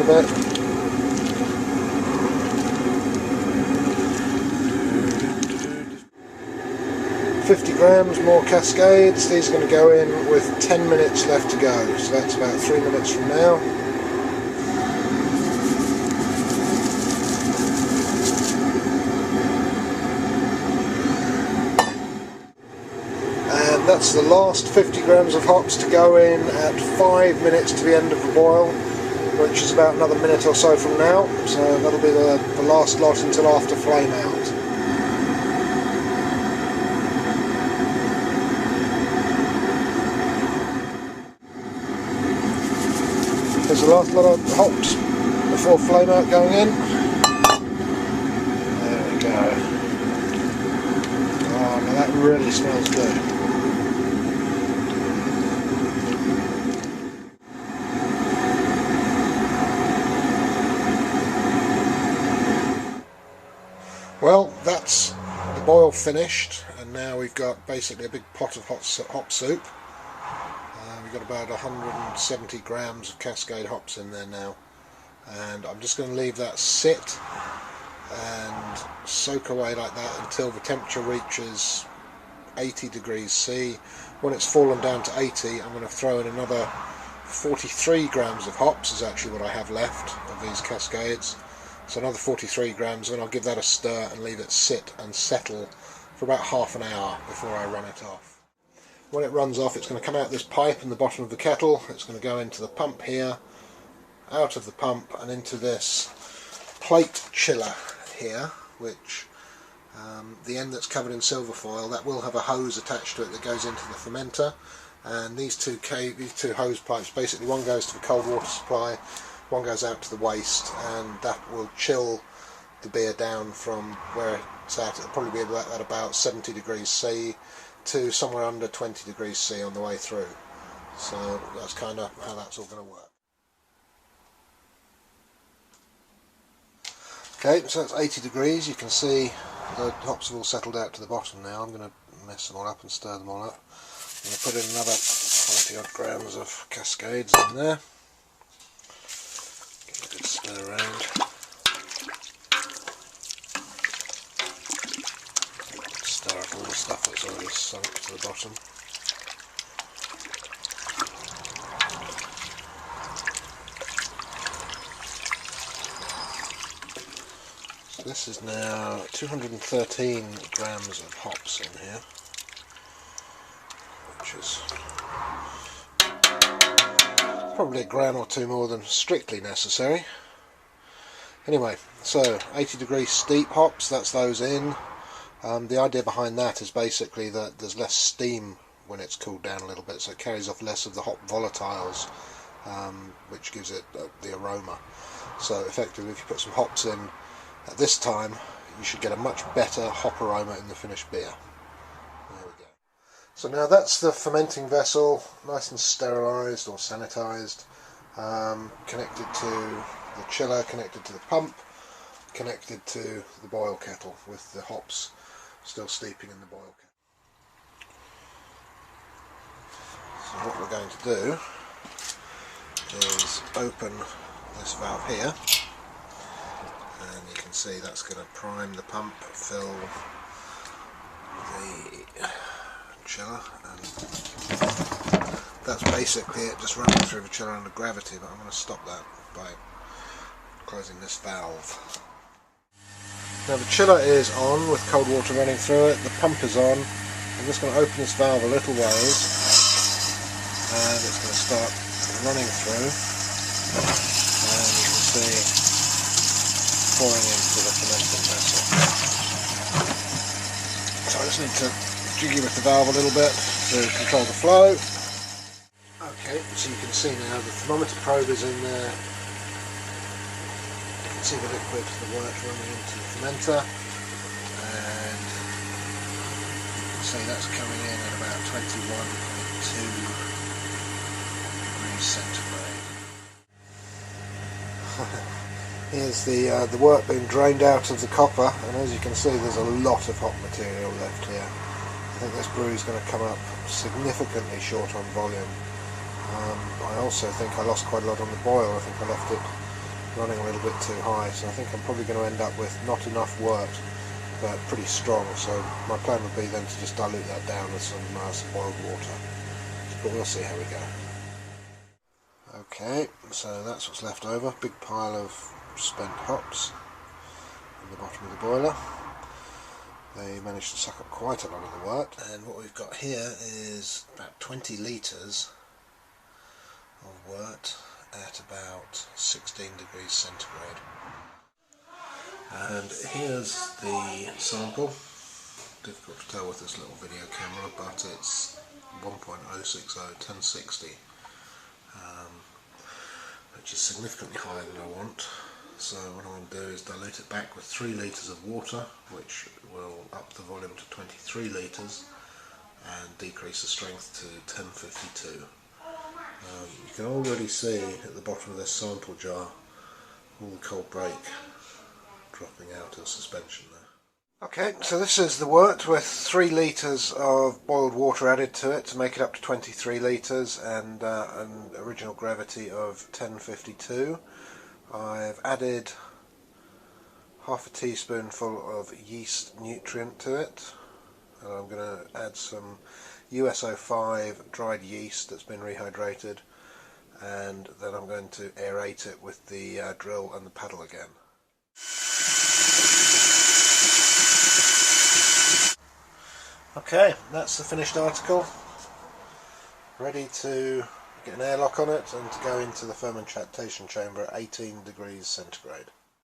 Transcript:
a bit. "50 grams more cascades." These are going to go in with 10 minutes left to go, so that's about 3 minutes from now. And that's the last 50 grams of hops to go in at 5 minutes to the end of the boil, which is about another minute or so from now, so that'll be the last lot until after flame out. There's the last lot of hops before flame out going in. There we go. Oh, now that really smells good. Well, that's the boil finished, and now we've got basically a big pot of hop soup. We've got about 170 grams of Cascade hops in there now, and I'm just going to leave that sit and soak away like that until the temperature reaches 80 degrees C. When it's fallen down to 80, I'm going to throw in another 43 grams of hops, is actually what I have left of these Cascades. So another 43 grams, and I'll give that a stir and leave it sit and settle for about half an hour before I run it off. When it runs off, it's going to come out this pipe in the bottom of the kettle. It's going to go into the pump here, out of the pump and into this plate chiller here, which the end that's covered in silver foil, that will have a hose attached to it that goes into the fermenter. And these two hose pipes, basically one goes to the cold water supply, one goes out to the waste, and that will chill the beer down from where it's at. It'll probably be at about 70 degrees C to somewhere under 20 degrees C on the way through. So that's kind of how that's all going to work. Okay, so that's 80 degrees. You can see the hops have all settled out to the bottom now. I'm going to mess them all up and stir them all up. I'm going to put in another 40 odd grams of Cascades in there. Give it a good stir around. Stir up all the stuff that's already sunk to the bottom. So this is now 213 grams of hops in here, which is probably a gram or two more than strictly necessary. Anyway, so 80 degrees steep hops, that's those in. The idea behind that is basically that there's less steam when it's cooled down a little bit, so it carries off less of the hop volatiles, which gives it the aroma. So effectively, if you put some hops in at this time, you should get a much better hop aroma in the finished beer. There we go. So now that's the fermenting vessel, nice and sterilised or sanitised, connected to the chiller, connected to the pump, connected to the boil kettle with the hops still steeping in the boil kettle. So what we're going to do is open this valve here, and you can see that's going to prime the pump, fill the chiller, and that's basically it, just running through the chiller under gravity. But I'm going to stop that by closing this valve. Now the chiller is on with cold water running through it, the pump is on. I'm just going to open this valve a little ways, and it's going to start running through, and you can see pouring into the fermenting vessel. So I just need to jiggy with the valve a little bit to control the flow. Okay, so you can see now the thermometer probe is in there. You can see the liquid, the white running into the fermenter, and you can see that's coming in at about 21.2 degrees centigrade. Here's the wort being drained out of the copper, and as you can see there's a lot of hop material left here. I think this brewery is going to come up significantly short on volume. I also think I lost quite a lot on the boil. I think I left it running a little bit too high, so I think I'm probably going to end up with not enough wort, but pretty strong. So my plan would be then to just dilute that down with some boiled water. But we'll see how we go. Okay, so that's what's left over. Big pile of spent hops in the bottom of the boiler. They managed to suck up quite a lot of the wort, and what we've got here is about 20 litres of wort at about 16 degrees centigrade. And here's the sample. Difficult to tell with this little video camera, but it's 1.060 1060, which is significantly higher than I want. So what I'm going to do is dilute it back with 3 litres of water, which will up the volume to 23 litres and decrease the strength to 1052. You can already see at the bottom of this sample jar all the cold break dropping out of suspension there. Okay, so this is the wort with 3 litres of boiled water added to it to make it up to 23 litres and an original gravity of 1052. I've added half a teaspoonful of yeast nutrient to it, and I'm going to add some US-05 dried yeast that's been rehydrated, and then I'm going to aerate it with the drill and the paddle again. Okay, that's the finished article, ready to get an airlock on it and to go into the fermentation chamber at 18 degrees centigrade.